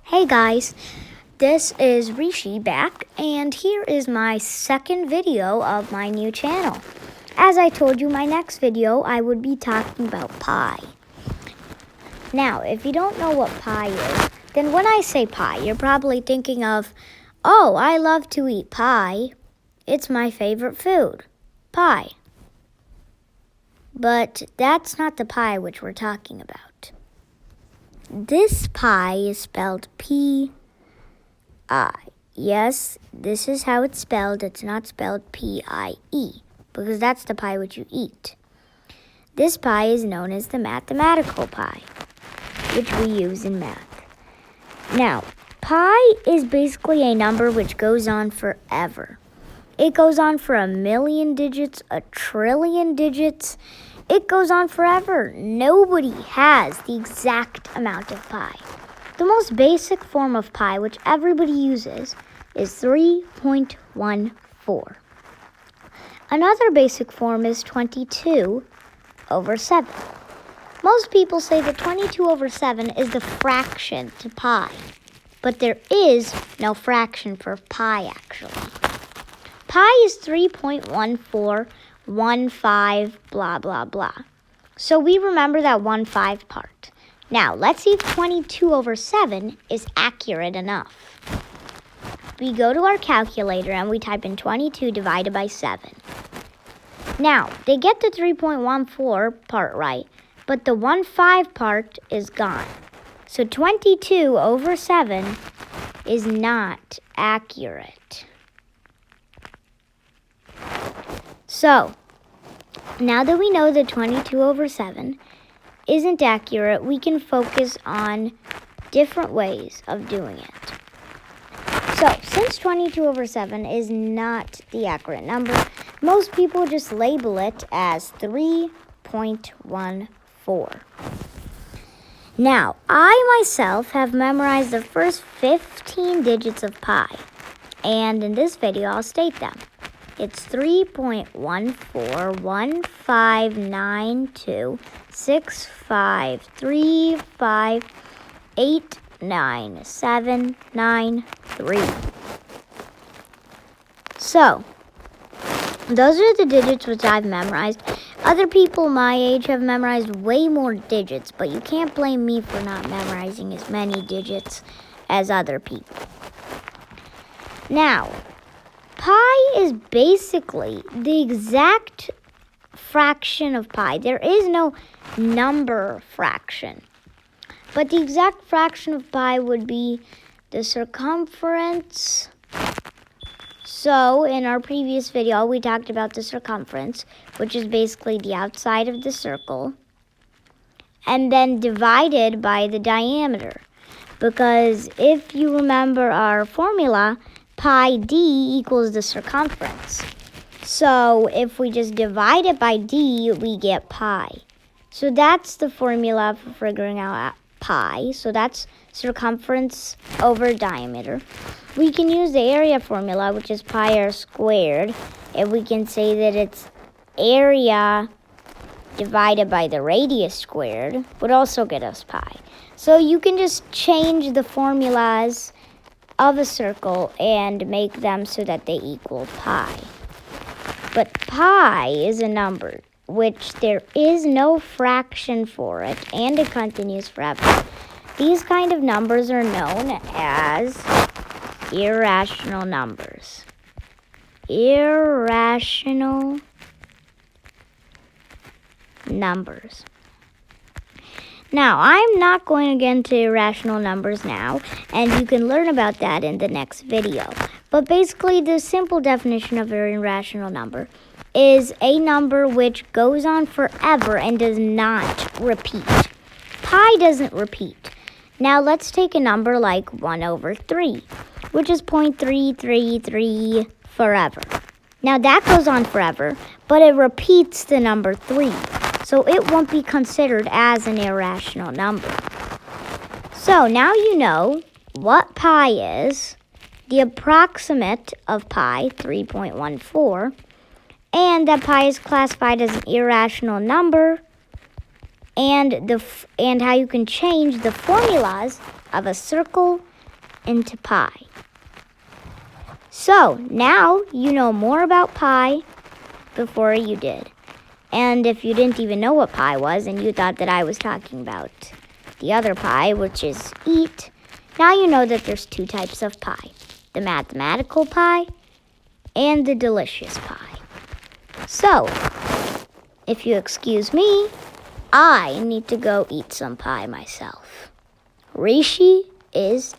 Hey guys, this is Rishi back, and here is my second video of my new channel. As I told you, my next video I would be talking about pie. Now, if you don't know what pie is, then when I say pie, you're probably thinking of, oh, I love to eat pie. It's my favorite food, pie. But that's not the pie which we're talking about. This pie is spelled P-I. Yes, this is how it's spelled. It's not spelled P-I-E, because that's the pie which you eat. This pie is known as the mathematical pie, which we use in math. Now, pi is basically a number which goes on forever. It goes on for 1,000,000 digits, 1,000,000,000,000 digits. It goes on forever. Nobody has the exact amount of pi. The most basic form of pi, which everybody uses, is 3.14. Another basic form is 22/7. Most people say that 22/7 is the fraction to pi, but there is no fraction for pi, actually. Pi is 3.1415, blah, blah, blah. So we remember that 15 part. Now, let's see if 22/7 is accurate enough. We go to our calculator and we type in 22 divided by 7. Now, they get the 3.14 part right, but the 15 part is gone. So 22/7 is not accurate. So, now that we know that 22/7 isn't accurate, we can focus on different ways of doing it. So, since 22/7 is not the accurate number, most people just label it as 3.14. Now, I myself have memorized the first 15 digits of pi, and in this video I'll state them. It's 3.1415926535897993. So, those are the digits which I've memorized. Other people my age have memorized way more digits, but you can't blame me for not memorizing as many digits as other people. Now, pi is basically the exact fraction of pi. There is no number fraction. But the exact fraction of pi would be the circumference. So, in our previous video, we talked about the circumference, which is basically the outside of the circle, and then divided by the diameter. Because if you remember our formula, pi d equals the circumference. So if we just divide it by d, we get pi. So that's the formula for figuring out pi. So that's circumference over diameter. We can use the area formula, which is pi r squared, and we can say that it's area divided by the radius squared would also get us pi. So you can just change the formulas of a circle and make them so that they equal pi. But pi is a number which there is no fraction for it, and it continues forever. These kind of numbers are known as irrational numbers. Irrational numbers. Now, I'm not going to get into irrational numbers now, and you can learn about that in the next video. But basically, the simple definition of an irrational number is a number which goes on forever and does not repeat. Pi doesn't repeat. Now, let's take a number like 1/3, which is 0.333 forever. Now, that goes on forever, but it repeats the number 3. So it won't be considered as an irrational number. So now you know what pi is, the approximate of pi, 3.14, and that pi is classified as an irrational number, and how you can change the formulas of a circle, into pi. So now you know more about pi before you did. And if you didn't even know what pi was and you thought that I was talking about the other pi, which is eat, now you know that there's two types of pie. The mathematical pie and the delicious pie. So, if you excuse me, I need to go eat some pie myself. Rishi is